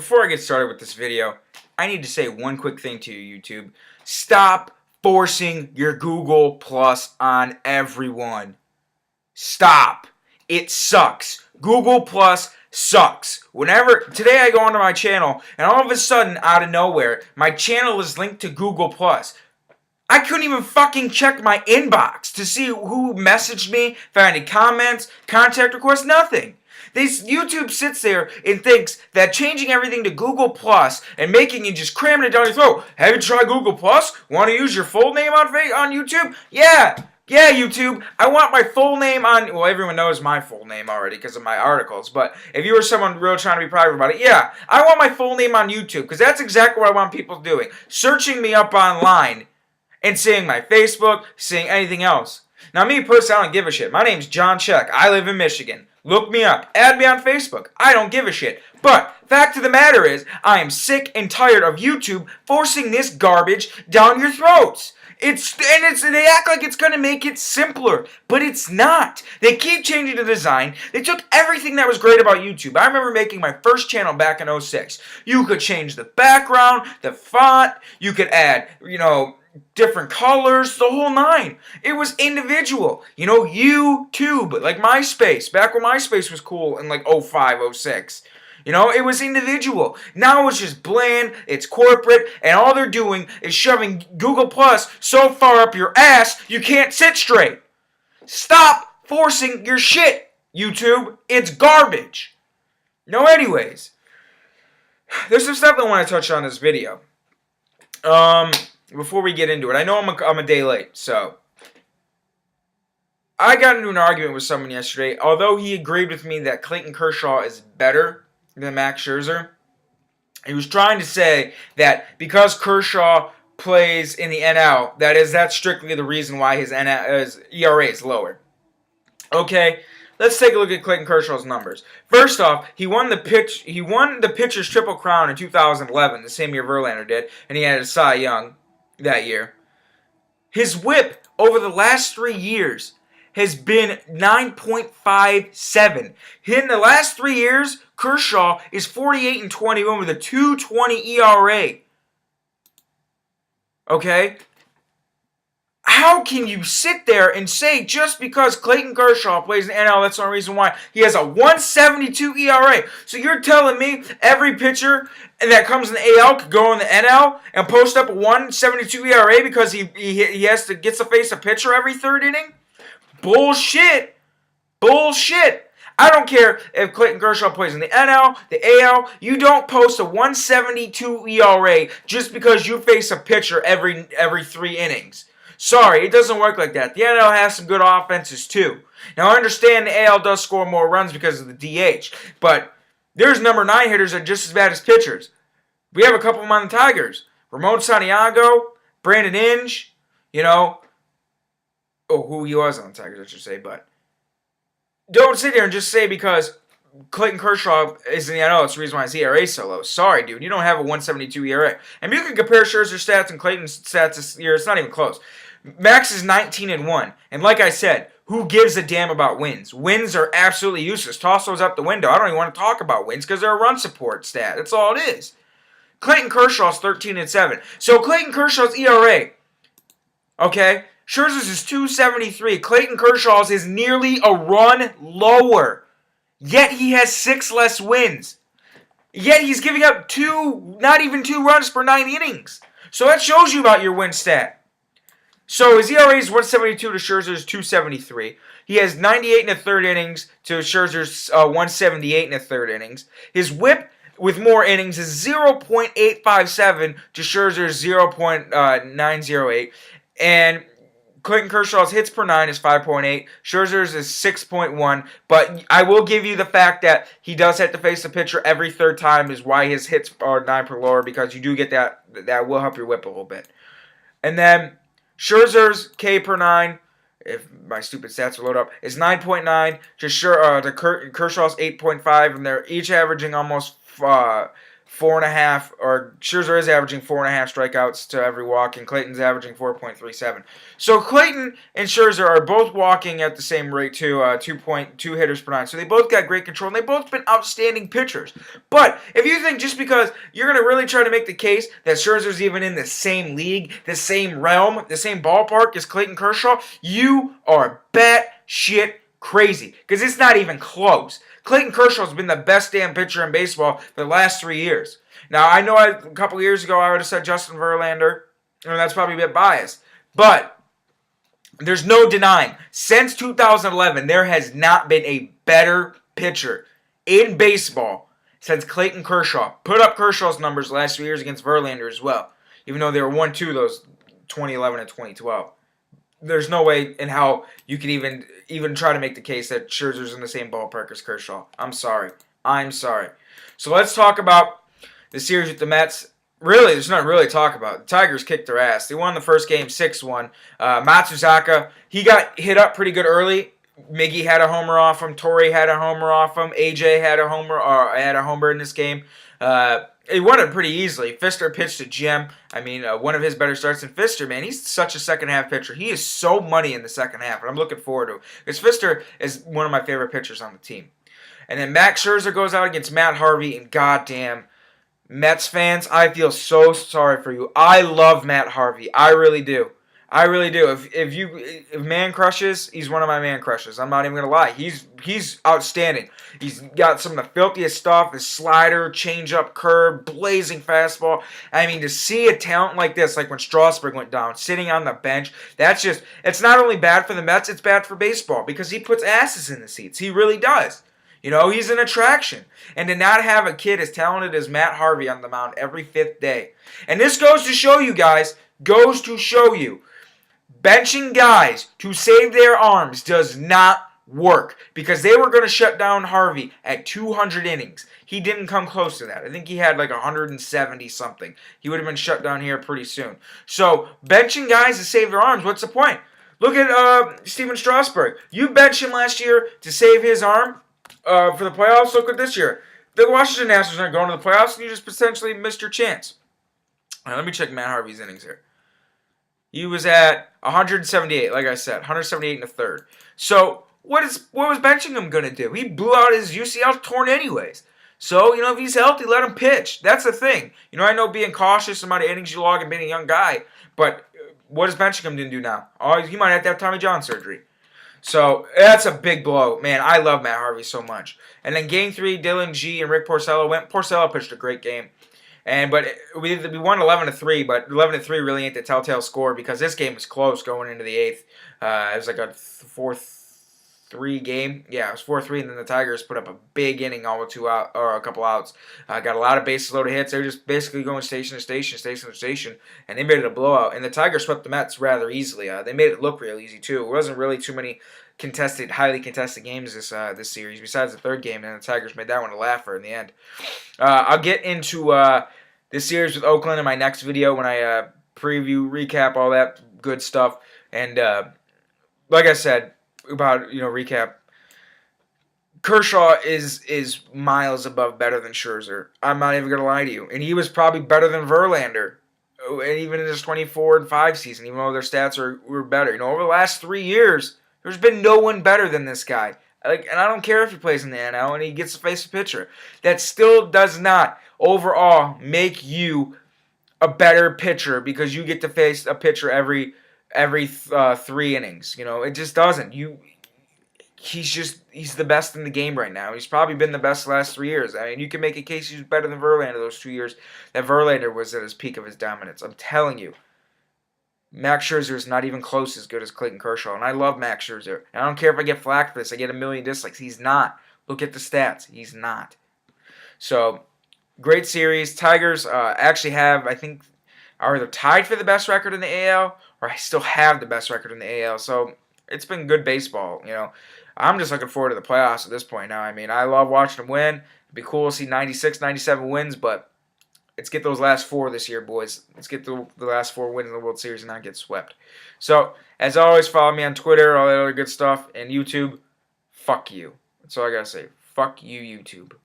Before I get started with this video, I need to say one quick thing to you, YouTube. Stop forcing your Google Plus on everyone. Stop. It sucks. Google Plus sucks. Today I go onto my channel, and all of a sudden, out of nowhere, my channel is linked to Google Plus. I couldn't even fucking check my inbox to see who messaged me, if I had any comments, contact requests, nothing. YouTube sits there and thinks that changing everything to Google Plus and making you just cramming it down your throat. Have you tried Google Plus? Want to use your full name on YouTube? Yeah, YouTube. I want my full name on. Well, everyone knows my full name already because of my articles. But if you were someone real trying to be private about it, yeah, I want my full name on YouTube because that's exactly what I want people doing. Searching me up online and seeing my Facebook, seeing anything else. Now, me personally, I don't give a shit. My name's John Check. I live in Michigan. Look me up. Add me on Facebook. I don't give a shit. But, fact of the matter is, I am sick and tired of YouTube forcing this garbage down your throats. They act like it's going to make it simpler, but it's not. They keep changing the design. They took everything that was great about YouTube. I remember making my first channel back in 2006. You could change the background, the font, you could add, different colors, the whole nine. It was individual. YouTube, like MySpace, back when MySpace was cool in like 05, 06. It was individual. Now it's just bland, it's corporate, and all they're doing is shoving Google Plus so far up your ass you can't sit straight. Stop forcing your shit, YouTube. It's garbage. Anyways, there's some stuff I want to touch on in this video. Before we get into it, I know I'm a day late, so I got into an argument with someone yesterday. Although he agreed with me that Clayton Kershaw is better than Max Scherzer, he was trying to say that because Kershaw plays in the NL, that's strictly the reason why his ERA is lower. Okay, let's take a look at Clayton Kershaw's numbers. First off, he won the pitcher's Triple Crown in 2011, the same year Verlander did, and he had a Cy Young that year. His whip over the last 3 years has been 9.57. In the last 3 years, Kershaw is 48-21 with a 2.20 ERA. Okay? How can you sit there and say just because Clayton Kershaw plays in the NL, that's the only reason why he has a 1.72 ERA? So you're telling me every pitcher that comes in the AL could go in the NL and post up a 1.72 ERA because he gets to face a pitcher every third inning? Bullshit. Bullshit. I don't care if Clayton Kershaw plays in the NL, the AL. You don't post a 1.72 ERA just because you face a pitcher every 3 innings. Sorry, it doesn't work like that. The NL has some good offenses too. Now, I understand the AL does score more runs because of the DH, but there's number 9 hitters that are just as bad as pitchers. We have a couple of them on the Tigers. Ramon Santiago, Brandon Inge, who he was on the Tigers, I should say, but don't sit there and just say because Clayton Kershaw is in the NL, it's the reason why his ERA is so low. Sorry, dude, you don't have a 1.72 ERA. And you can compare Scherzer's stats and Clayton's stats this year, it's not even close. Max is 19-1, and like I said, who gives a damn about wins? Wins are absolutely useless. Toss those out the window. I don't even want to talk about wins because they're a run support stat. That's all it is. Clayton Kershaw's 13-7. So Clayton Kershaw's ERA, okay, Scherzer's is 2.73. Clayton Kershaw's is nearly a run lower. Yet he has 6 less wins. Yet he's giving up not even 2 runs per 9 innings. So that shows you about your win stat. So his ERA is 1.72 to Scherzer's 2.73. He has 98 in the third innings to Scherzer's 1.78 in the third innings. His whip with more innings is 0.857 to Scherzer's 0.908. And Clayton Kershaw's hits per 9 is 5.8. Scherzer's is 6.1. But I will give you the fact that he does have to face the pitcher every third time is why his hits are 9 per lower, because you do get that. That will help your whip a little bit. And then Scherzer's K per 9, if my stupid stats will load up, is 9.9 to Kershaw's 8.5, and they're each averaging almost 4.5, or Scherzer is averaging 4.5 strikeouts to every walk, and Clayton's averaging 4.37. So Clayton and Scherzer are both walking at the same rate too, 2.2 hitters per nine. So they both got great control, and they both been outstanding pitchers. But if you think just because you're going to really try to make the case that Scherzer's even in the same league, the same realm, the same ballpark as Clayton Kershaw, you are batshit crazy, because it's not even close. Clayton Kershaw's been the best damn pitcher in baseball for the last 3 years. Now, I know a couple of years ago I would have said Justin Verlander, and that's probably a bit biased, but there's no denying, since 2011, there has not been a better pitcher in baseball since Clayton Kershaw. Put up Kershaw's numbers the last 2 years against Verlander as well, even though they were 1-2 those 2011 and 2012. There's no way in how you can even try to make the case that Scherzer's in the same ballpark as Kershaw. I'm sorry. So let's talk about the series with the Mets. Really, there's nothing really to talk about. The Tigers kicked their ass. They won the first game 6-1. Matsuzaka, he got hit up pretty good early. Miggy had a homer off him. Torrey had a homer off him. AJ had a homer in this game. He won it pretty easily. Fister pitched to Jim. I mean, one of his better starts. And Fister, man, he's such a second-half pitcher. He is so money in the second half, and I'm looking forward to it. Because Fister is one of my favorite pitchers on the team. And then Max Scherzer goes out against Matt Harvey, and goddamn, Mets fans, I feel so sorry for you. I love Matt Harvey. I really do. If man crushes, he's one of my man crushes. I'm not even gonna lie. He's outstanding. He's got some of the filthiest stuff. His slider, changeup, curve, blazing fastball. I mean, to see a talent like this, like when Strasburg went down, sitting on the bench, it's not only bad for the Mets, it's bad for baseball because he puts asses in the seats. He really does. You know, he's an attraction. And to not have a kid as talented as Matt Harvey on the mound every fifth day. And this goes to show you guys, benching guys to save their arms does not work, because they were going to shut down Harvey at 200 innings. He didn't come close to that. I think he had like 170 something. He would have been shut down here pretty soon. So benching guys to save their arms, what's the point? Look at Steven Strasburg. You benched him last year to save his arm for the playoffs. Look at this year. The Washington Nationals aren't going to the playoffs, and you just potentially missed your chance. All right, let me check Matt Harvey's innings here. He was at 178, like I said, 178 in the third. So what was benching him going to do? He blew out his UCL torn anyways. So, if he's healthy, let him pitch. That's the thing. I know being cautious about the innings you log and being a young guy, but what is benching him going to do now? Oh, he might have to have Tommy John surgery. So that's a big blow. Man, I love Matt Harvey so much. And then game 3, Dylan G and Rick Porcello went. Porcello pitched a great game. But we won 11-3, but 11-3 really ain't the telltale score because this game was close going into the 8th. It was like a 4-3 game. Yeah, it was 4-3, and then the Tigers put up a big inning, all with 2 out or a couple outs. Got a lot of bases loaded hits. They were just basically going station to station, and they made it a blowout. And the Tigers swept the Mets rather easily. They made it look real easy too. It wasn't really too many highly contested games this series, besides the third game, and the Tigers made that one a laugher in the end. I'll get into this series with Oakland in my next video when I preview, recap, all that good stuff. And like I said, about recap, Kershaw is miles above better than Scherzer. I'm not even gonna lie to you, and he was probably better than Verlander, and even in his 24-5 season, even though their stats were better. Over the last 3 years, there's been no one better than this guy. And I don't care if he plays in the NL and he gets to face a pitcher. That still does not overall make you a better pitcher because you get to face a pitcher every 3 innings. It just doesn't. He's the best in the game right now. He's probably been the best the last 3 years. I mean, you can make a case he's better than Verlander those 2 years. That Verlander was at his peak of his dominance. I'm telling you. Max Scherzer is not even close as good as Clayton Kershaw. And I love Max Scherzer. And I don't care if I get flack for this. I get a million dislikes. He's not. Look at the stats. He's not. So, great series. Tigers actually have, I think, are either tied for the best record in the AL, or I still have the best record in the AL. So, it's been good baseball. I'm just looking forward to the playoffs at this point now. I mean, I love watching them win. It'd be cool to see 96, 97 wins, but let's get those last 4 this year, boys. Let's get the last 4 wins in the World Series and not get swept. So, as always, follow me on Twitter, all that other good stuff, and YouTube. Fuck you. That's all I gotta say. Fuck you, YouTube.